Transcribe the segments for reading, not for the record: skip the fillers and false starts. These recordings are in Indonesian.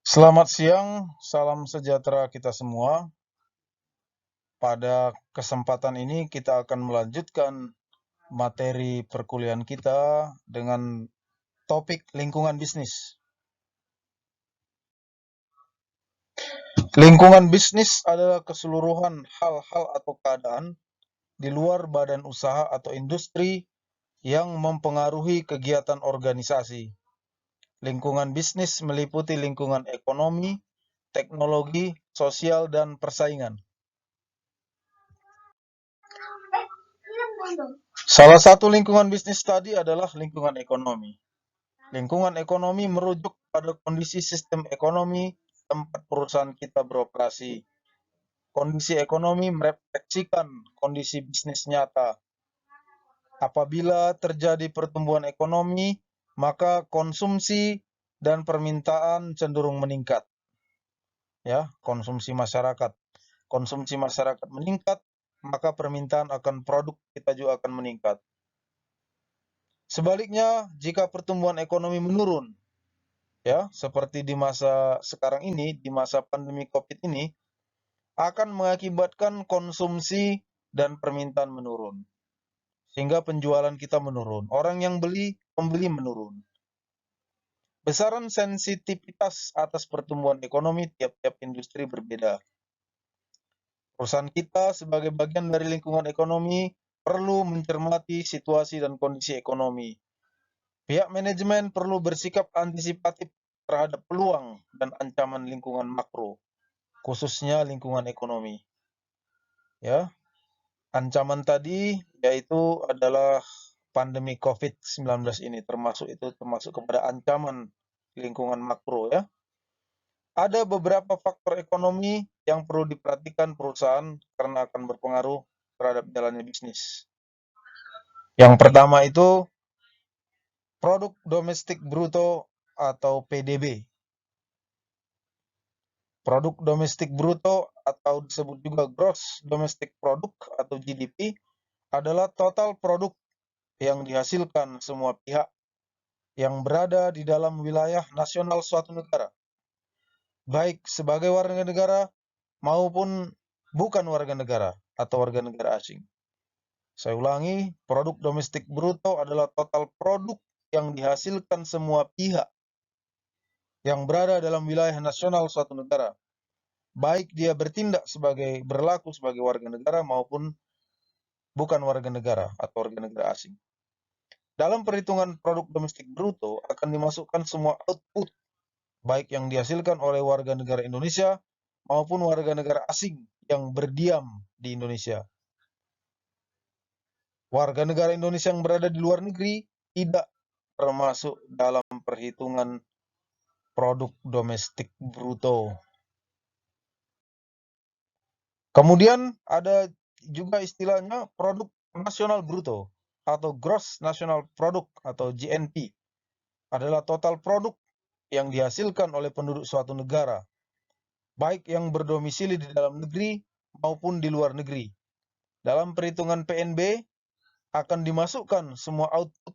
Selamat siang, salam sejahtera kita semua. Pada kesempatan ini kita akan melanjutkan materi perkuliahan kita dengan topik lingkungan bisnis. Lingkungan bisnis adalah keseluruhan hal-hal atau keadaan di luar badan usaha atau industri yang mempengaruhi kegiatan organisasi. Lingkungan bisnis meliputi lingkungan ekonomi, teknologi, sosial, dan persaingan. Salah satu lingkungan bisnis tadi adalah lingkungan ekonomi. Lingkungan ekonomi merujuk pada kondisi sistem ekonomi tempat perusahaan kita beroperasi. Kondisi ekonomi merefleksikan kondisi bisnis nyata. Apabila terjadi pertumbuhan ekonomi, maka konsumsi dan permintaan cenderung meningkat. Ya, konsumsi masyarakat. Konsumsi masyarakat meningkat, maka permintaan akan produk kita juga akan meningkat. Sebaliknya, jika pertumbuhan ekonomi menurun, ya, seperti di masa sekarang ini, di masa pandemi Covid ini, akan mengakibatkan konsumsi dan permintaan menurun. Sehingga penjualan kita menurun. Orang yang pembeli menurun. Besaran sensitivitas atas pertumbuhan ekonomi tiap-tiap industri berbeda. Perusahaan kita sebagai bagian dari lingkungan ekonomi perlu mencermati situasi dan kondisi ekonomi. Pihak manajemen perlu bersikap antisipatif terhadap peluang dan ancaman lingkungan makro, khususnya lingkungan ekonomi. Ya, ancaman tadi yaitu adalah pandemi COVID-19 ini, termasuk kepada ancaman lingkungan makro, ya. Ada beberapa faktor ekonomi yang perlu diperhatikan perusahaan karena akan berpengaruh terhadap jalannya bisnis. Yang pertama itu produk domestik bruto atau PDB. Produk domestik bruto atau disebut juga gross domestic product atau GDP adalah total produk yang dihasilkan semua pihak yang berada di dalam wilayah nasional suatu negara, baik sebagai warga negara maupun bukan warga negara atau warga negara asing. Saya ulangi, produk domestik bruto adalah total produk yang dihasilkan semua pihak yang berada dalam wilayah nasional suatu negara, baik dia berlaku sebagai warga negara maupun bukan warga negara atau warga negara asing. Dalam perhitungan produk domestik bruto akan dimasukkan semua output, baik yang dihasilkan oleh warga negara Indonesia maupun warga negara asing yang berdiam di Indonesia. Warga negara Indonesia yang berada di luar negeri tidak termasuk dalam perhitungan produk domestik bruto. Kemudian ada juga istilahnya produk nasional bruto atau gross national product atau GNP, adalah total produk yang dihasilkan oleh penduduk suatu negara, baik yang berdomisili di dalam negeri maupun di luar negeri. Dalam perhitungan PNB akan dimasukkan semua output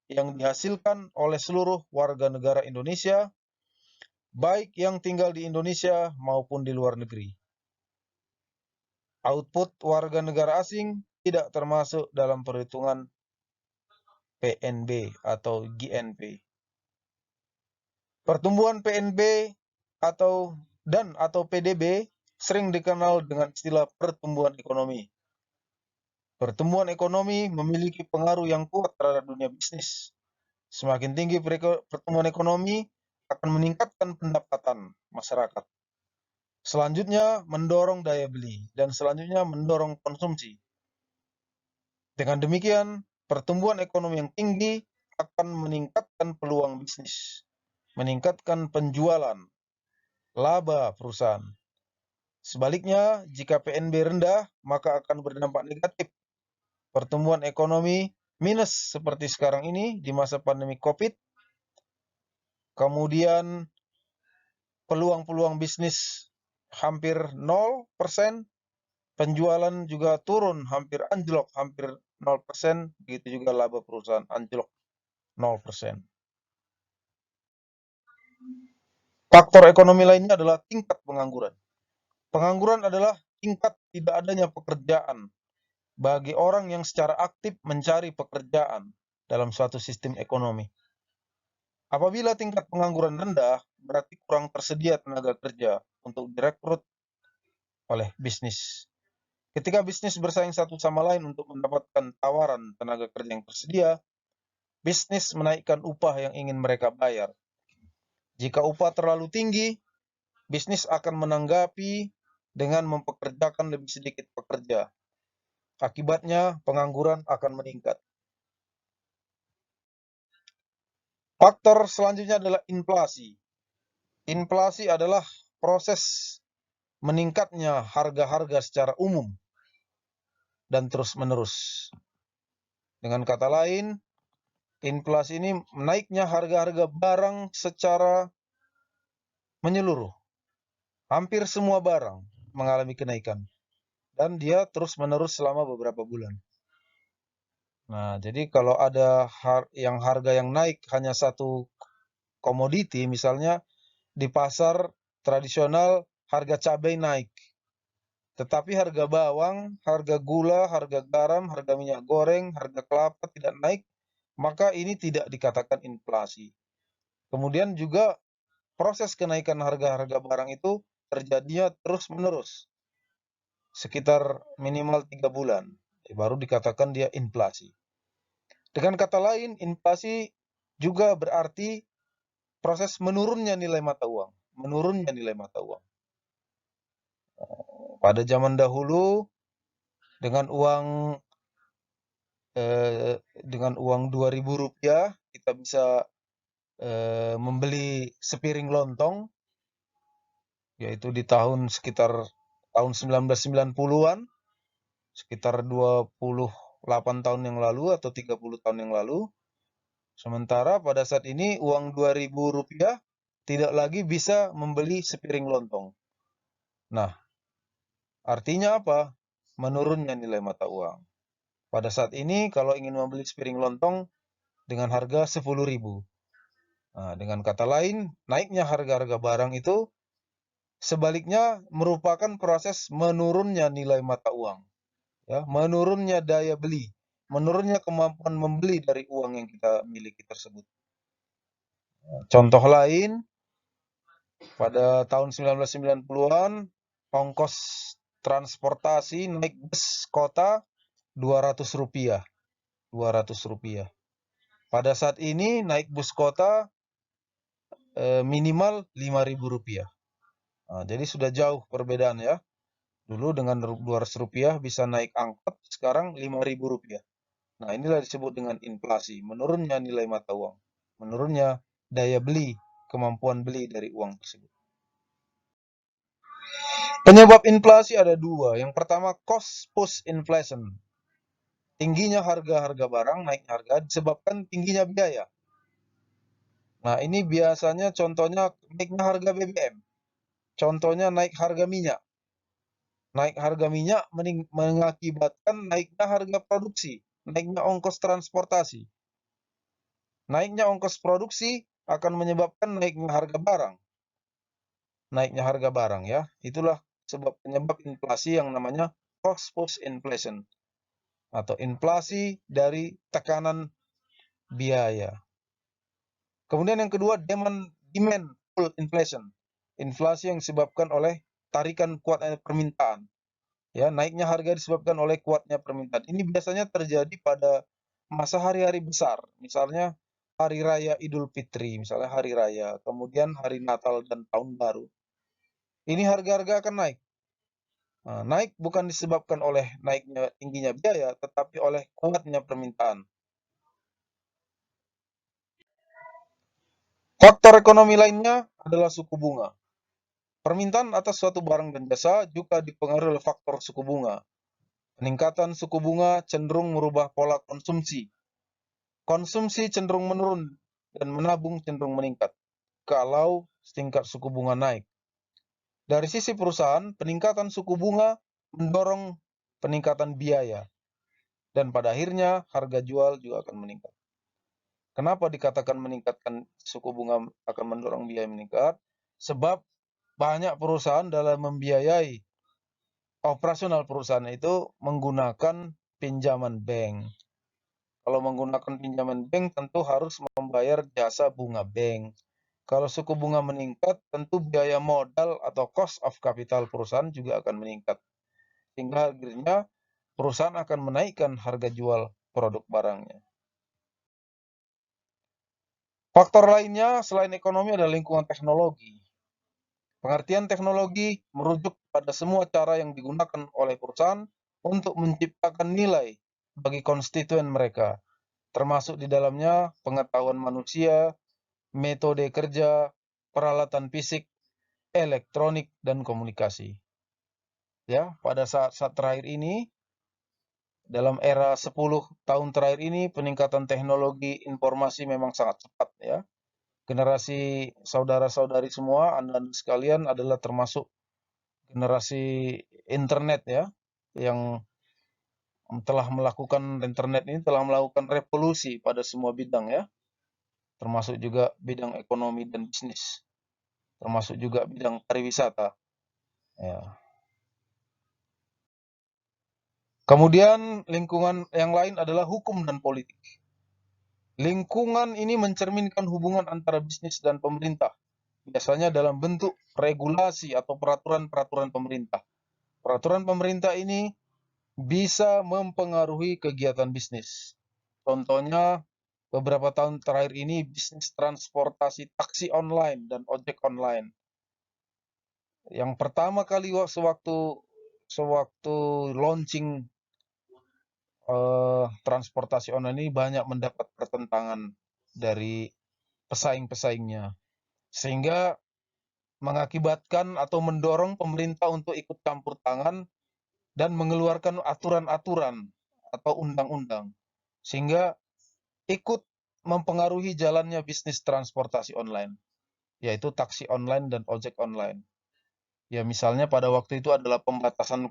yang dihasilkan oleh seluruh warga negara Indonesia, baik yang tinggal di Indonesia maupun di luar negeri. Output warga negara asing tidak termasuk dalam perhitungan PNB atau GNP. Pertumbuhan PNB atau PDB sering dikenal dengan istilah pertumbuhan ekonomi. Pertumbuhan ekonomi memiliki pengaruh yang kuat terhadap dunia bisnis. Semakin tinggi pertumbuhan ekonomi akan meningkatkan pendapatan masyarakat. Selanjutnya mendorong daya beli dan selanjutnya mendorong konsumsi. Dengan demikian, pertumbuhan ekonomi yang tinggi akan meningkatkan peluang bisnis, meningkatkan penjualan, laba perusahaan. Sebaliknya, jika PNB rendah, maka akan berdampak negatif. Pertumbuhan ekonomi minus seperti sekarang ini di masa pandemi COVID. Kemudian peluang-peluang bisnis hampir 0%, penjualan juga turun, hampir anjlok, hampir 0%, begitu juga laba perusahaan anjlok 0%. Faktor ekonomi lainnya adalah tingkat pengangguran. Pengangguran adalah tingkat tidak adanya pekerjaan bagi orang yang secara aktif mencari pekerjaan dalam suatu sistem ekonomi. Apabila tingkat pengangguran rendah, berarti kurang tersedia tenaga kerja untuk direkrut oleh bisnis. Ketika bisnis bersaing satu sama lain untuk mendapatkan tawaran tenaga kerja yang tersedia, bisnis menaikkan upah yang ingin mereka bayar. Jika upah terlalu tinggi, bisnis akan menanggapi dengan mempekerjakan lebih sedikit pekerja. Akibatnya, pengangguran akan meningkat. Faktor selanjutnya adalah inflasi. Inflasi adalah proses meningkatnya harga-harga secara umum dan terus-menerus. Dengan kata lain, inflasi ini menaiknya harga-harga barang secara menyeluruh. Hampir semua barang mengalami kenaikan. Dan dia terus-menerus selama beberapa bulan. Nah, jadi kalau ada harga yang naik hanya satu komoditi, misalnya di pasar tradisional harga cabai naik. Tetapi harga bawang, harga gula, harga garam, harga minyak goreng, harga kelapa tidak naik, maka ini tidak dikatakan inflasi. Kemudian juga proses kenaikan harga-harga barang itu terjadinya terus-menerus, sekitar minimal 3 bulan, baru dikatakan dia inflasi. Dengan kata lain, inflasi juga berarti proses menurunnya nilai mata uang. Menurunnya nilai mata uang. Pada zaman dahulu, dengan uang dengan uang 2.000 rupiah kita bisa membeli sepiring lontong, yaitu di sekitar tahun 1990-an, sekitar 28 tahun yang lalu atau 30 tahun yang lalu. Sementara pada saat ini uang 2.000 rupiah tidak lagi bisa membeli sepiring lontong. Nah, artinya apa? Menurunnya nilai mata uang. Pada saat ini kalau ingin membeli sepiring lontong dengan harga 10.000. Nah, dengan kata lain, naiknya harga-harga barang itu sebaliknya merupakan proses menurunnya nilai mata uang, ya, menurunnya daya beli, menurunnya kemampuan membeli dari uang yang kita miliki tersebut. Contoh lain, pada tahun 1990-an, ongkos transportasi naik bus kota 200 rupiah. 200 rupiah. Pada saat ini naik bus kota minimal 5.000 rupiah. Nah, jadi sudah jauh perbedaan ya. Dulu dengan 200 rupiah bisa naik angkot, sekarang 5.000 rupiah. Nah, inilah disebut dengan inflasi, menurunnya nilai mata uang, menurunnya daya beli, kemampuan beli dari uang tersebut. Penyebab inflasi ada dua. Yang pertama, cost push inflation. Tingginya harga-harga barang, naiknya harga disebabkan tingginya biaya. Nah, ini biasanya contohnya naiknya harga BBM. Contohnya naik harga minyak. Naik harga minyak mengakibatkan naiknya harga produksi, naiknya ongkos transportasi. Naiknya ongkos produksi akan menyebabkan naiknya harga barang. Naiknya harga barang ya. Itulah sebab penyebab inflasi yang namanya cost push inflation atau inflasi dari tekanan biaya. Kemudian yang kedua demand pull inflation. Inflasi yang disebabkan oleh tarikan kuatnya permintaan. Ya, naiknya harga disebabkan oleh kuatnya permintaan. Ini biasanya terjadi pada masa hari-hari besar, misalnya hari raya Idul Fitri, misalnya hari raya, kemudian hari Natal dan Tahun Baru. Ini harga-harga akan naik. Nah, naik bukan disebabkan oleh naiknya tingginya biaya, tetapi oleh kuatnya permintaan. Faktor ekonomi lainnya adalah suku bunga. Permintaan atas suatu barang dan jasa juga dipengaruhi oleh faktor suku bunga. Peningkatan suku bunga cenderung merubah pola konsumsi. Konsumsi cenderung menurun dan menabung cenderung meningkat kalau tingkat suku bunga naik. Dari sisi perusahaan, peningkatan suku bunga mendorong peningkatan biaya dan pada akhirnya harga jual juga akan meningkat. Kenapa dikatakan meningkatkan suku bunga akan mendorong biaya meningkat? Sebab banyak perusahaan dalam membiayai operasional perusahaan itu menggunakan pinjaman bank. Kalau menggunakan pinjaman bank tentu harus membayar jasa bunga bank. Kalau suku bunga meningkat, tentu biaya modal atau cost of capital perusahaan juga akan meningkat. Sehingga akhirnya perusahaan akan menaikkan harga jual produk barangnya. Faktor lainnya selain ekonomi adalah lingkungan teknologi. Pengertian teknologi merujuk pada semua cara yang digunakan oleh perusahaan untuk menciptakan nilai bagi konstituen mereka, termasuk di dalamnya pengetahuan manusia, metode kerja, peralatan fisik, elektronik, dan komunikasi. Ya, pada saat-saat terakhir ini, dalam era 10 tahun terakhir ini, peningkatan teknologi informasi memang sangat cepat ya. Generasi saudara-saudari semua, Anda sekalian adalah termasuk generasi internet ya, yang telah melakukan internet ini telah melakukan revolusi pada semua bidang ya, termasuk juga bidang ekonomi dan bisnis, termasuk juga bidang pariwisata. Ya. Kemudian lingkungan yang lain adalah hukum dan politik. Lingkungan ini mencerminkan hubungan antara bisnis dan pemerintah, biasanya dalam bentuk regulasi atau peraturan-peraturan pemerintah. Peraturan pemerintah ini bisa mempengaruhi kegiatan bisnis. Contohnya, beberapa tahun terakhir ini bisnis transportasi taksi online dan ojek online. Yang pertama kali sewaktu launching transportasi online ini banyak mendapat pertentangan dari pesaing-pesaingnya, sehingga mengakibatkan atau mendorong pemerintah untuk ikut campur tangan dan mengeluarkan aturan-aturan atau undang-undang, sehingga ikut mempengaruhi jalannya bisnis transportasi online, yaitu taksi online dan ojek online. Ya misalnya pada waktu itu adalah pembatasan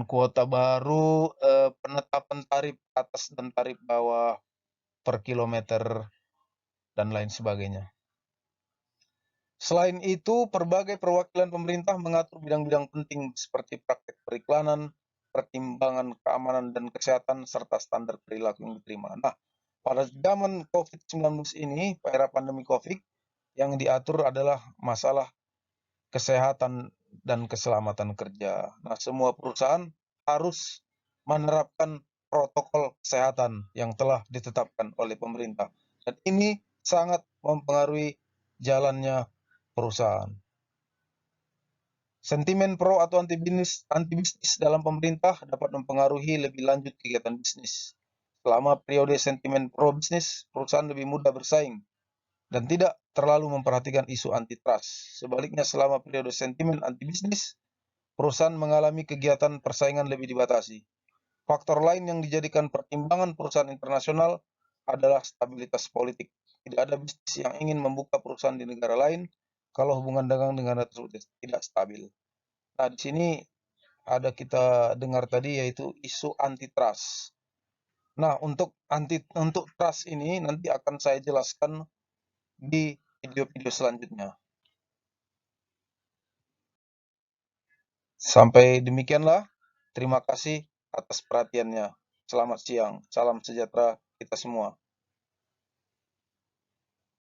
kuota baru, penetapan tarif atas dan tarif bawah per kilometer, dan lain sebagainya. Selain itu, berbagai perwakilan pemerintah mengatur bidang-bidang penting seperti praktek periklanan, pertimbangan keamanan dan kesehatan, serta standar perilaku yang diterima. Nah, pada zaman COVID-19 ini, era pandemi COVID, yang diatur adalah masalah kesehatan dan keselamatan kerja. Nah, semua perusahaan harus menerapkan protokol kesehatan yang telah ditetapkan oleh pemerintah. Dan ini sangat mempengaruhi jalannya perusahaan. Sentimen pro atau anti bisnis dalam pemerintah dapat mempengaruhi lebih lanjut kegiatan bisnis. Selama periode sentimen pro bisnis, perusahaan lebih mudah bersaing dan tidak terlalu memperhatikan isu antitrust. Sebaliknya, selama periode sentimen anti bisnis, perusahaan mengalami kegiatan persaingan lebih dibatasi. Faktor lain yang dijadikan pertimbangan perusahaan internasional adalah stabilitas politik. Tidak ada bisnis yang ingin membuka perusahaan di negara lain kalau hubungan dagang dengan negara tersebut tidak stabil. Nah, di sini ada kita dengar tadi yaitu isu antitrust. Nah, untuk trust ini nanti akan saya jelaskan di video-video selanjutnya. Sampai demikianlah. Terima kasih atas perhatiannya. Selamat siang. Salam sejahtera kita semua.